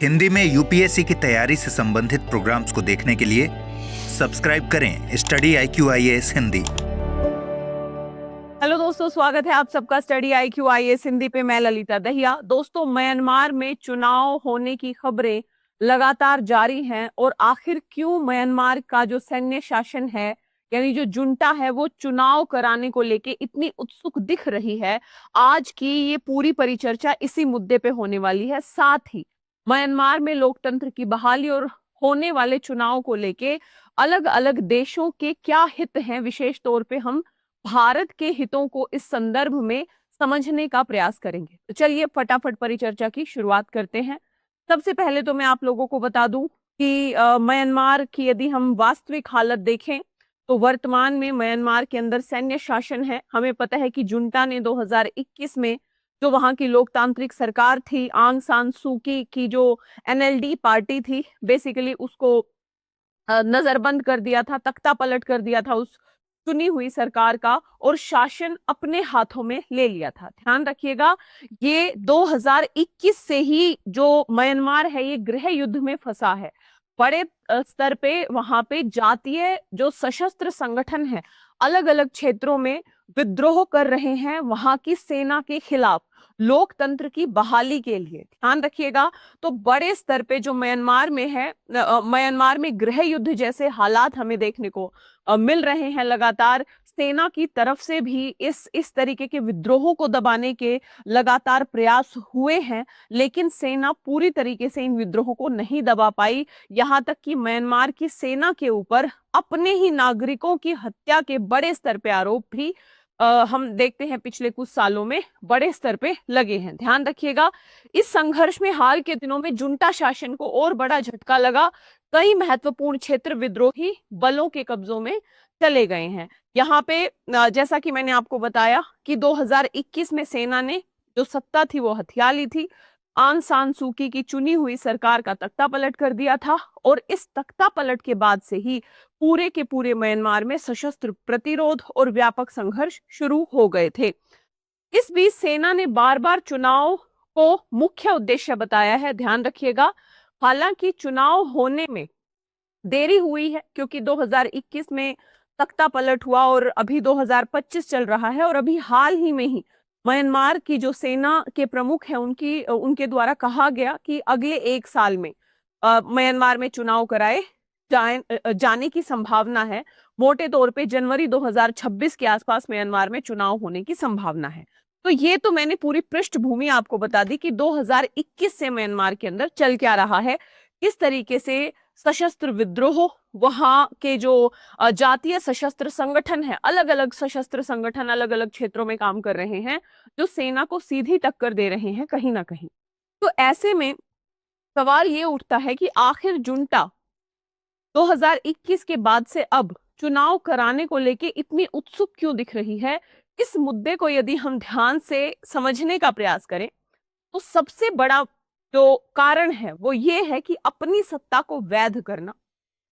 हिंदी में यूपीएससी की तैयारी से संबंधित प्रोग्राम्स को देखने के लिए सब्सक्राइब करें स्टडी IQ हिंदी। हेलो दोस्तों, स्वागत है आप सबका स्टडी IQ हिंदी पे। मैं ललिता दहिया। दोस्तों, म्यांमार में चुनाव होने की खबरें लगातार जारी हैं और आखिर क्यों म्यांमार का जो सैन्य शासन है यानी जो जुंटा है वो चुनाव कराने को लेके इतनी उत्सुक दिख रही है, आज की ये पूरी परिचर्चा इसी मुद्दे पे होने वाली है। साथ ही म्यांमार में लोकतंत्र की बहाली और होने वाले चुनाव को लेके अलग अलग देशों के क्या हित हैं, विशेष तौर पे हम भारत के हितों को इस संदर्भ में समझने का प्रयास करेंगे। तो चलिए फटाफट परिचर्चा की शुरुआत करते हैं। सबसे पहले तो मैं आप लोगों को बता दूं कि म्यांमार की यदि हम वास्तविक हालत देखें तो वर्तमान में म्यांमार के अंदर सैन्य शासन है। हमें पता है कि जुंटा ने 2021 में जो वहां की लोकतांत्रिक सरकार थी, आंग सान सूकी की जो NLD पार्टी थी, बेसिकली उसको नजरबंद कर दिया था, तख्ता पलट कर दिया था उस चुनी हुई सरकार का और शासन अपने हाथों में ले लिया था। ध्यान रखिएगा, ये 2021 से ही जो म्यांमार है ये गृह युद्ध में फंसा है। बड़े स्तर पे वहां पे जातीय जो सशस्त्र संगठन है अलग अलग क्षेत्रों में विद्रोह कर रहे हैं वहां की सेना के खिलाफ लोकतंत्र की बहाली के लिए। ध्यान रखिएगा, तो बड़े स्तर पे जो म्यांमार में है, म्यांमार में गृह युद्ध जैसे हालात हमें देखने को मिल रहे हैं। लगातार सेना की तरफ से भी इस तरीके के विद्रोहों को दबाने के लगातार प्रयास हुए हैं, लेकिन सेना पूरी तरीके से इन विद्रोहों को नहीं दबा पाई। यहाँ तक कि म्यांमार की सेना के ऊपर अपने ही नागरिकों की हत्या के बड़े स्तर पे आरोप भी हम देखते हैं पिछले कुछ सालों में बड़े स्तर पे लगे हैं। ध्यान रखिएगा, इस संघर्ष में हाल के दिनों में जुंटा शासन को और बड़ा झटका लगा। कई महत्वपूर्ण क्षेत्र विद्रोही बलों के कब्जों में चले गए हैं। यहाँ पे जैसा कि मैंने आपको बताया कि 2021 में सेना ने जो सत्ता थी वो हथिया ली थी, आंग सान सूकी की चुनी हुई सरकार का तख्ता पलट कर दिया था और इस तख्ता पलट के बाद से ही पूरे के पूरे म्यांमार में सशस्त्र प्रतिरोध और व्यापक संघर्ष शुरू हो गए थे। इस बीच सेना ने बार बार चुनाव को मुख्य उद्देश्य बताया है। ध्यान रखिएगा, हालांकि चुनाव होने में देरी हुई है क्योंकि 2021 में तख्ता पलट हुआ और अभी 2025 चल रहा है और अभी हाल ही में ही म्यांमार की जो सेना के प्रमुख हैं उनके द्वारा कहा गया कि अगले एक साल में म्यांमार में चुनाव कराए जाने की संभावना है। मोटे तौर पे जनवरी 2026 के आसपास म्यांमार में चुनाव होने की संभावना है। तो ये तो मैंने पूरी पृष्ठभूमि आपको बता दी कि 2021 से म्यांमार के अंदर चल क्या रहा है, किस तरीके से सशस्त्र विद्रोह, वहां के जो जातीय सशस्त्र संगठन है, अलग अलग सशस्त्र संगठन अलग अलग क्षेत्रों में काम कर रहे हैं जो सेना को सीधी टक्कर दे रहे हैं कहीं ना कहीं। तो ऐसे में सवाल ये उठता है कि आखिर जुंटा 2021 के बाद से अब चुनाव कराने को लेके इतनी उत्सुक क्यों दिख रही है। इस मुद्दे को यदि हम ध्यान से समझने का प्रयास करें तो सबसे बड़ा जो कारण है वो ये है कि अपनी सत्ता को वैध करना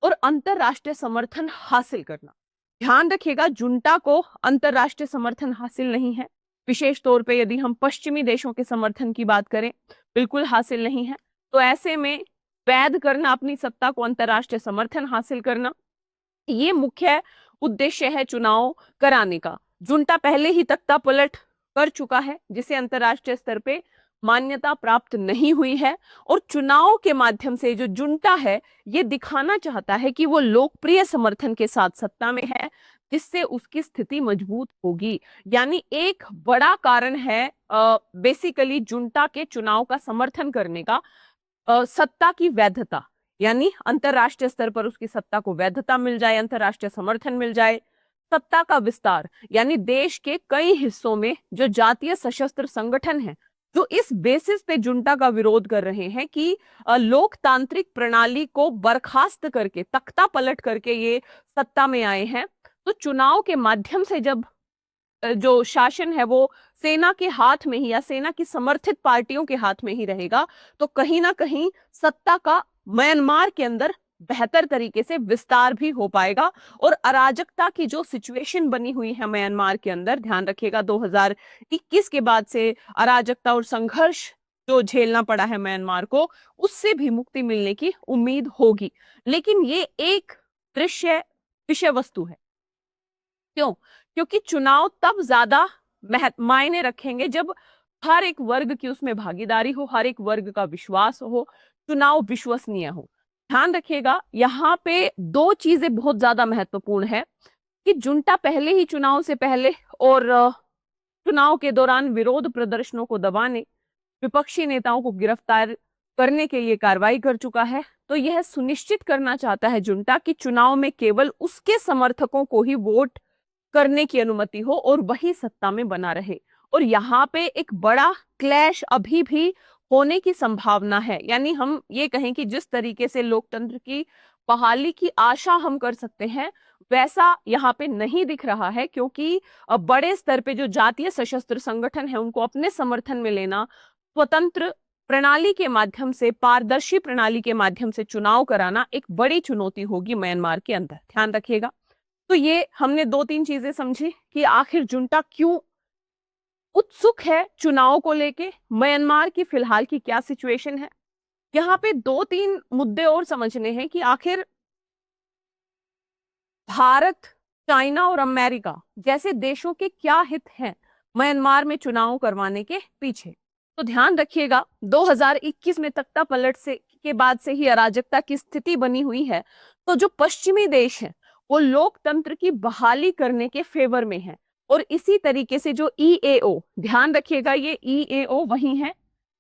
और अंतरराष्ट्रीय समर्थन हासिल करना। ध्यान रखिएगा, जुंटा को अंतरराष्ट्रीय समर्थन हासिल नहीं है, विशेष तौर पे यदि हम पश्चिमी देशों के समर्थन की बात करें बिल्कुल हासिल नहीं है। तो ऐसे में वैध करना अपनी सत्ता को, अंतरराष्ट्रीय समर्थन हासिल करना, ये मुख्य उद्देश्य है चुनाव कराने का। जुंटा पहले ही तख्ता पलट कर चुका है जिसे अंतरराष्ट्रीय स्तर पे मान्यता प्राप्त नहीं हुई है और चुनाव के माध्यम से जो जुंटा है ये दिखाना चाहता है कि वो लोकप्रिय समर्थन के साथ सत्ता में है, जिससे उसकी स्थिति मजबूत होगी। यानी एक बड़ा कारण है बेसिकली जुंटा के चुनाव का समर्थन करने का सत्ता की वैधता, यानी अंतरराष्ट्रीय स्तर पर उसकी सत्ता को वैधता मिल जाए, अंतरराष्ट्रीय समर्थन मिल जाए। सत्ता का विस्तार, यानी देश के कई हिस्सों में जो जातीय सशस्त्र संगठन हैं जो इस बेसिस पे जुंटा का विरोध कर रहे हैं कि लोकतांत्रिक प्रणाली को बर्खास्त करके, तख्ता पलट करके ये सत्ता में आए हैं, तो चुनाव के माध्यम से जब जो शासन है वो सेना के हाथ में ही या सेना की समर्थित पार्टियों के हाथ में ही रहेगा, तो कहीं ना कहीं सत्ता का म्यांमार के अंदर बेहतर तरीके से विस्तार भी हो पाएगा और अराजकता की जो सिचुएशन बनी हुई है म्यांमार के अंदर, ध्यान रखिएगा 2021 के बाद से अराजकता और संघर्ष जो झेलना पड़ा है म्यांमार को, उससे भी मुक्ति मिलने की उम्मीद होगी। लेकिन ये एक दृश्य विषय वस्तु है। क्यों? क्योंकि चुनाव तब ज्यादा मायने रखेंगे जब हर एक वर्ग की उसमें भागीदारी हो, हर एक वर्ग का विश्वास हो, चुनाव विश्वसनीय हो। ध्यान रखिएगा, यहाँ पे दो चीजें बहुत ज्यादा महत्वपूर्ण है कि जुंटा पहले ही चुनाव से पहले और चुनाव के दौरान विरोध प्रदर्शनों को दबाने, विपक्षी नेताओं को गिरफ्तार करने के लिए कार्रवाई कर चुका है। तो यह सुनिश्चित करना चाहता है जुंटा कि चुनाव में केवल उसके समर्थकों को ही वोट करने की अनुमति हो और वही सत्ता में बना रहे। और यहाँ पे एक बड़ा क्लैश अभी भी होने की संभावना है। यानी हम ये कहें कि जिस तरीके से लोकतंत्र की बहाली की आशा हम कर सकते हैं, वैसा यहाँ पे नहीं दिख रहा है, क्योंकि बड़े स्तर पे जो जातीय सशस्त्र संगठन है उनको अपने समर्थन में लेना, स्वतंत्र प्रणाली के माध्यम से, पारदर्शी प्रणाली के माध्यम से चुनाव कराना एक बड़ी चुनौती होगी म्यांमार के अंदर। ध्यान रखिएगा। तो ये हमने दो तीन चीजें समझी कि आखिर जुंटा क्यों उत्सुक है चुनाव को लेके, म्यांमार की फिलहाल की क्या सिचुएशन है। यहाँ पे दो तीन मुद्दे और समझने हैं कि आखिर भारत, चाइना और अमेरिका जैसे देशों के क्या हित हैं म्यांमार में चुनाव करवाने के पीछे। तो ध्यान रखिएगा, 2021 में तख्ता पलट से के बाद से ही अराजकता की स्थिति बनी हुई है। तो जो पश्चिमी देश हैं वो लोकतंत्र की बहाली करने के फेवर में है। और इसी तरीके से जो EAO, ध्यान रखिएगा ये EAO वही है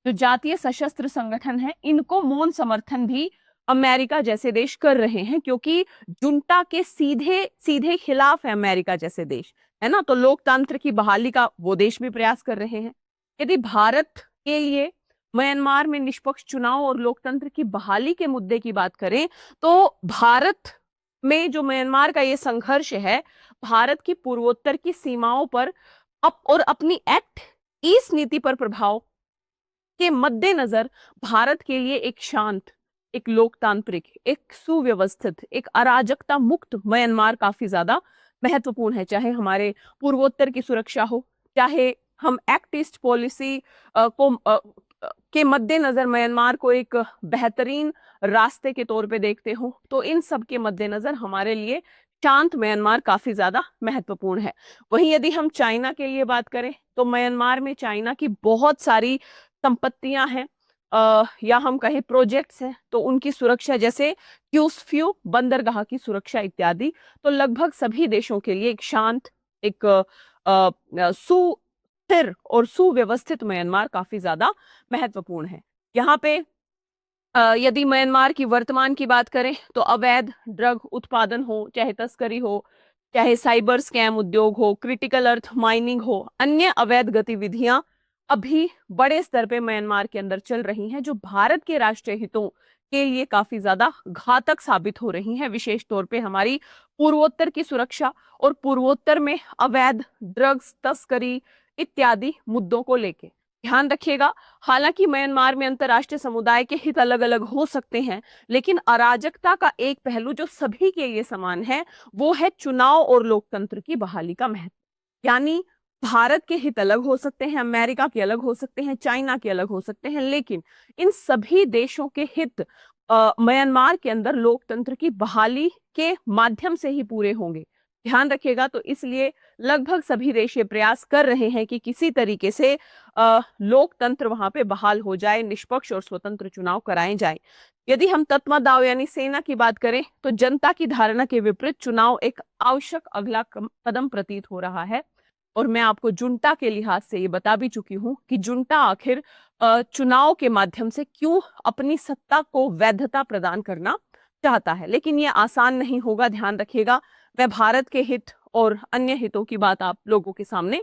जो जातीय सशस्त्र संगठन है, इनको मौन समर्थन भी अमेरिका जैसे देश कर रहे हैं, क्योंकि जुंटा के सीधे सीधे खिलाफ है अमेरिका जैसे देश, है ना। तो लोकतंत्र की बहाली का वो देश भी प्रयास कर रहे हैं। यदि भारत के लिए म्यांमार में निष्पक्ष चुनाव और लोकतंत्र की बहाली के मुद्दे की बात करें, तो भारत में जो म्यांमार का ये संघर्ष है, भारत की पूर्वोत्तर की सीमाओं पर और अपनी एक्ट ईस्ट नीति पर प्रभाव के मद्देनजर भारत के लिए एक शांत, एक लोकतांत्रिक, एक सुव्यवस्थित, एक अराजकता मुक्त म्यांमार काफी ज्यादा महत्वपूर्ण है। चाहे हमारे पूर्वोत्तर की सुरक्षा हो, चाहे हम एक्ट ईस्ट पॉलिसी के मद्देनजर म्यांमार को एक बेहतरीन रास्ते के तौर पे देखते हो, तो इन सब के मद्देनजर हमारे लिए शांत म्यांमार काफी ज्यादा महत्वपूर्ण है। वहीं यदि हम चाइना के लिए बात करें, तो म्यांमार में चाइना की बहुत सारी संपत्तियां हैं, या हम कहें प्रोजेक्ट्स हैं, तो उनकी सुरक्षा, जैसे क्यूसफ्यू बंदरगाह की सुरक्षा इत्यादि, तो लगभग सभी देशों के लिए एक शांत, एक सुस्थिर और सुव्यवस्थित म्यांमार काफी ज्यादा महत्वपूर्ण है। यहाँ पे यदि म्यांमार की वर्तमान की बात करें, तो अवैध ड्रग उत्पादन हो, चाहे तस्करी हो, चाहे साइबर स्कैम उद्योग हो, क्रिटिकल अर्थ माइनिंग हो, अन्य अवैध गतिविधियां अभी बड़े स्तर पे म्यांमार के अंदर चल रही हैं, जो भारत के राष्ट्रीय हितों के लिए काफी ज्यादा घातक साबित हो रही हैं, विशेष तौर पे हमारी पूर्वोत्तर की सुरक्षा और पूर्वोत्तर में अवैध ड्रग्स तस्करी इत्यादि मुद्दों को लेके। ध्यान रखिएगा, हालांकि म्यांमार में अंतर्राष्ट्रीय समुदाय के हित अलग अलग हो सकते हैं, लेकिन अराजकता का एक पहलू जो सभी के लिए समान है, वो है चुनाव और लोकतंत्र की बहाली का महत्व। यानी भारत के हित अलग हो सकते हैं, अमेरिका के अलग हो सकते हैं, चाइना के अलग हो सकते हैं, लेकिन इन सभी देशों के हित म्यांमार के अंदर लोकतंत्र की बहाली के माध्यम से ही पूरे होंगे। ध्यान रखिएगा, तो इसलिए लगभग सभी देश ये प्रयास कर रहे हैं कि किसी तरीके से लोकतंत्र वहां पे बहाल हो जाए, निष्पक्ष और स्वतंत्र चुनाव कराए जाए। यदि हम तत्मदाव यानी सेना की बात करें, तो जनता की धारणा के विपरीत चुनाव एक आवश्यक अगला कदम प्रतीत हो रहा है। और मैं आपको जुंटा के लिहाज से ये बता भी चुकी हूं कि जुंटा आखिर चुनाव के माध्यम से क्यों अपनी सत्ता को वैधता प्रदान करना चाहता है, लेकिन ये आसान नहीं होगा। ध्यान रखिएगा, मैं भारत के हित और अन्य हितों की बात आप लोगों के सामने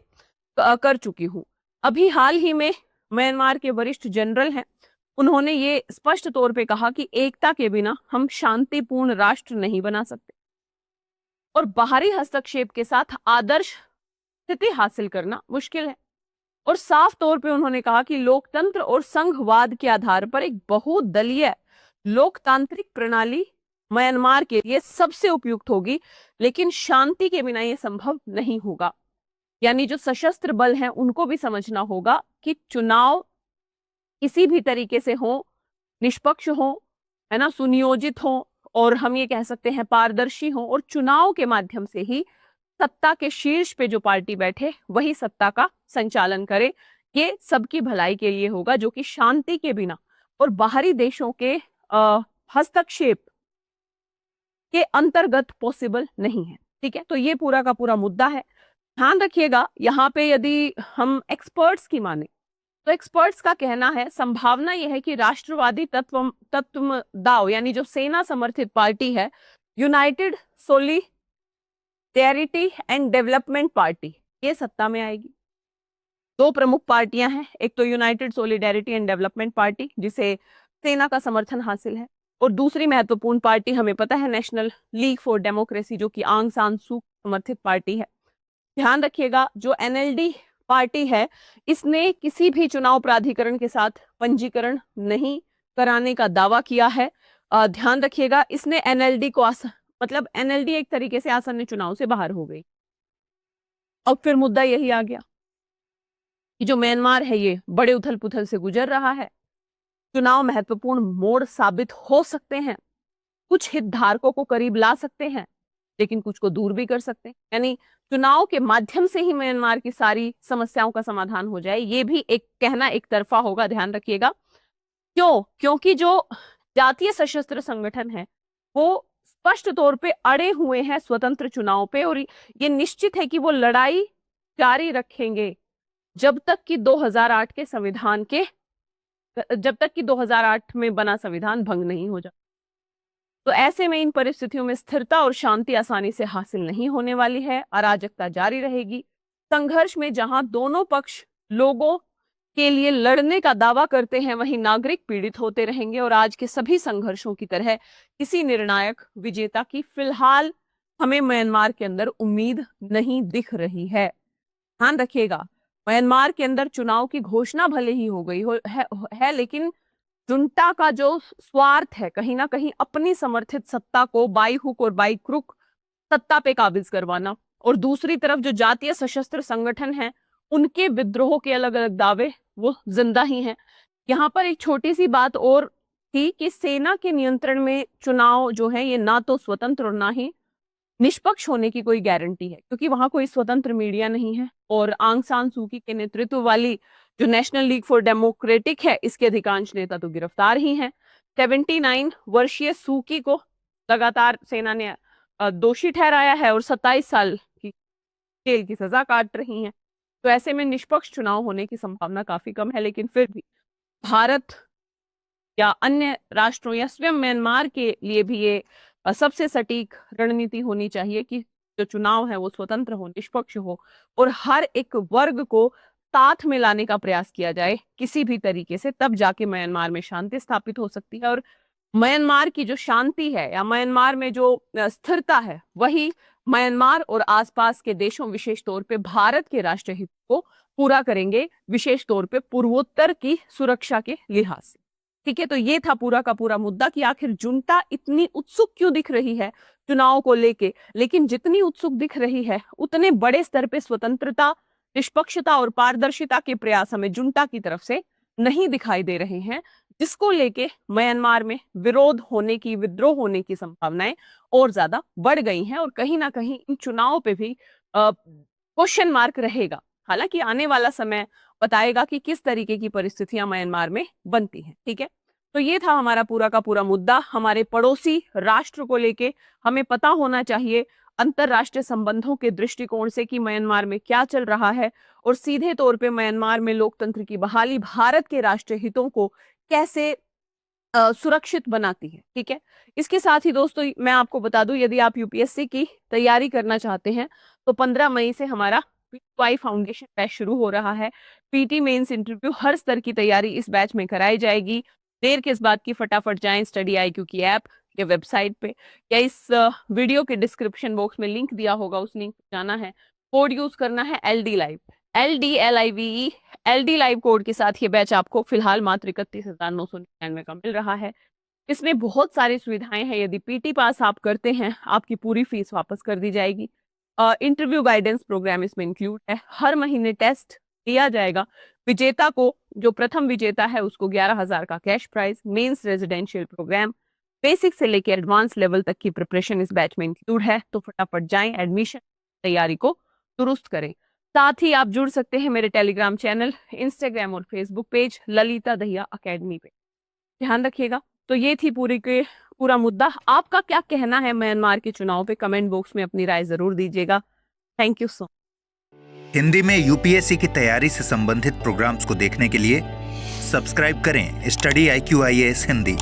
कर चुकी हूँ। अभी हाल ही में म्यांमार के वरिष्ठ जनरल हैं, उन्होंने ये स्पष्ट तौर पे कहा कि एकता के बिना हम शांतिपूर्ण राष्ट्र नहीं बना सकते और बाहरी हस्तक्षेप के साथ आदर्श स्थिति हासिल करना मुश्किल है। और साफ तौर पे उन्होंने कहा कि लोकतंत्र और संघवाद के आधार पर एक बहुदलीय लोकतांत्रिक प्रणाली म्यांमार के लिए सबसे उपयुक्त होगी, लेकिन शांति के बिना यह संभव नहीं होगा। यानी जो सशस्त्र बल हैं उनको भी समझना होगा कि चुनाव किसी भी तरीके से हो, निष्पक्ष हो, है ना, सुनियोजित हो, और हम ये कह सकते हैं पारदर्शी हो, और चुनाव के माध्यम से ही सत्ता के शीर्ष पे जो पार्टी बैठे वही सत्ता का संचालन करे। ये सबकी भलाई के लिए होगा, जो कि शांति के बिना और बाहरी देशों के हस्तक्षेप के अंतर्गत पॉसिबल नहीं है। ठीक है, तो ये पूरा का पूरा मुद्दा है। ध्यान रखिएगा, यहाँ पे यदि हम एक्सपर्ट्स की माने तो एक्सपर्ट्स का कहना है संभावना यह है कि राष्ट्रवादी तत्वदाव यानी जो सेना समर्थित पार्टी है, United solidarity and development party, ये सत्ता में आएगी। दो प्रमुख पार्टियां हैं, एक तो United solidarity and development party जिसे सेना का समर्थन हासिल है, और दूसरी महत्वपूर्ण पार्टी हमें पता है नेशनल लीग फॉर डेमोक्रेसी, जो कि आंग सान सू समर्थित पार्टी है। ध्यान रखिएगा, जो एनएलडी पार्टी है इसने किसी भी चुनाव प्राधिकरण के साथ पंजीकरण नहीं कराने का दावा किया है। ध्यान रखिएगा, इसने एनएलडी को मतलब एनएलडी एक तरीके से आसन्न चुनाव से बाहर हो गई। अब फिर मुद्दा यही आ गया कि जो म्यांमार है ये बड़े उथल पुथल से गुजर रहा है, चुनाव महत्वपूर्ण मोड़ साबित हो सकते हैं, कुछ हितधारकों को करीब ला सकते हैं, लेकिन कुछ को दूर भी कर सकते हैं। यानी चुनाव के माध्यम से ही म्यांमार की सारी समस्याओं का समाधान हो जाए, ये भी एक कहना एक तरफा होगा। ध्यान रखिएगा, क्यों? क्योंकि जो जातीय सशस्त्र संगठन है वो स्पष्ट तौर पे अड़े हुए हैं स्वतंत्र चुनाव पे, और ये निश्चित है कि वो लड़ाई जारी रखेंगे जब तक कि 2008 में बना संविधान भंग नहीं हो जाए। तो ऐसे में इन परिस्थितियों में स्थिरता और शांति आसानी से हासिल नहीं होने वाली है, अराजकता जारी रहेगी। संघर्ष में जहां दोनों पक्ष लोगों के लिए लड़ने का दावा करते हैं, वहीं नागरिक पीड़ित होते रहेंगे, और आज के सभी संघर्षों की तरह किसी निर्णायक विजेता की फिलहाल हमें म्यांमार के अंदर उम्मीद नहीं दिख रही है। ध्यान रखिएगा, म्यांमार के अंदर चुनाव की घोषणा भले ही हो गई है, लेकिन जुंटा का जो स्वार्थ है कहीं ना कहीं अपनी समर्थित सत्ता को बाई हुक और बाई क्रुक सत्ता पे काबिज करवाना, और दूसरी तरफ जो जातीय सशस्त्र संगठन है उनके विद्रोह के अलग अलग दावे वो जिंदा ही हैं। यहाँ पर एक छोटी सी बात और थी कि सेना के नियंत्रण में चुनाव जो है ये ना तो स्वतंत्र और ना ही निष्पक्ष होने की कोई गारंटी है, क्योंकि वहां कोई स्वतंत्र मीडिया नहीं है, और आंग सान सू की के नेतृत्व वाली जो नेशनल लीग फॉर डेमोक्रेटिक है इसके अधिकांश नेता तो गिरफ्तार ही हैं। 79 वर्षीय सूकी को लगातार सेना ने दोषी ठहराया है और 27 साल की जेल की सजा काट रही हैं। तो ऐसे में निष्पक्ष चुनाव होने की संभावना काफी कम है, लेकिन फिर भी भारत या अन्य राष्ट्रों या स्वयं म्यांमार के लिए भी ये सबसे सटीक रणनीति होनी चाहिए कि जो चुनाव है वो स्वतंत्र हो, निष्पक्ष हो, और हर एक वर्ग को साथ में लाने का प्रयास किया जाए किसी भी तरीके से, तब जाके म्यांमार में शांति स्थापित हो सकती है। और म्यांमार की जो शांति है या म्यांमार में जो स्थिरता है वही म्यांमार और आसपास के देशों, विशेष तौर पे भारत के राष्ट्रीय हित को पूरा करेंगे, विशेष तौर पे पूर्वोत्तर की सुरक्षा के लिहाज से। ठीक है, तो ये था पूरा का पूरा मुद्दा कि आखिर जुंटा इतनी उत्सुक क्यों दिख रही है चुनाव को लेके। लेकिन जितनी उत्सुक दिख रही है उतने बड़े स्तर पे स्वतंत्रता, निष्पक्षता और पारदर्शिता के प्रयास हमें जुंटा की तरफ से नहीं दिखाई दे रहे हैं, जिसको लेके म्यांमार में विरोध होने की, विद्रोह होने की संभावनाएं और ज्यादा बढ़ गई हैं, और कहीं ना कहीं इन चुनावों पे भी क्वेश्चन मार्क रहेगा। हालांकि आने वाला समय बताएगा कि किस तरीके की परिस्थितियां म्यांमार में बनती हैं। ठीक है, तो ये था हमारा पूरा का पूरा मुद्दा। हमारे पड़ोसी राष्ट्र को लेके हमें पता होना चाहिए अंतरराष्ट्रीय संबंधों के दृष्टिकोण से कि म्यांमार में क्या चल रहा है, और सीधे तौर पे म्यांमार में लोकतंत्र की बहाली भारत के राष्ट्रीय हितों को कैसे सुरक्षित बनाती है। ठीक है, इसके साथ ही दोस्तों मैं आपको बता दूं, यदि आप यूपीएससी की तैयारी करना चाहते हैं तो 15 मई से हमारा पीटीवाई फाउंडेशन बैच शुरू हो रहा है। पीटी मेंस इंटरव्यू हर स्तर की तैयारी इस बैच में कराई जाएगी। देर किस बात की, फटाफट जाएं स्टडी IQ की ऐप या वेबसाइट पे, या इस वीडियो के डिस्क्रिप्शन बॉक्स में लिंक दिया होगा, उस लिंक पे जाना है, कोड यूज करना है LD live, LDLIVE, LD live code के साथ ये बैच आपको फिलहाल मात्र 31,999 का मिल रहा है। इसमें बहुत सारी सुविधाएं हैं। यदि पीटी पास आप करते हैं आपकी पूरी फीस वापस कर दी जाएगी। इंटरव्यू गाइडेंस प्रोग्राम इसमें इंक्लूड है। हर महीने टेस्ट, दिया जाएगा। विजेता को, जो प्रथम विजेता है, उसको 11,000 का cash prize, mains residential programme, basic से लेकर एडवांस लेवल तक की प्रिपरेशन इस बैच में इंक्लूड है। तो फटाफट जाएं, एडमिशन तैयारी को दुरुस्त करें। साथ ही आप जुड़ सकते हैं मेरे टेलीग्राम चैनल, इंस्टाग्राम और Facebook page Lalita Dahiya academy पे। ध्यान रखिएगा। तो ये थी पूरा मुद्दा। आपका क्या कहना है म्यांमार के चुनाव पे? कमेंट बॉक्स में अपनी राय जरूर दीजिएगा। Thank you so much. Hindi में यूपीएससी की तैयारी से संबंधित प्रोग्राम्स को देखने के लिए सब्सक्राइब करें स्टडी IQ IAS हिंदी।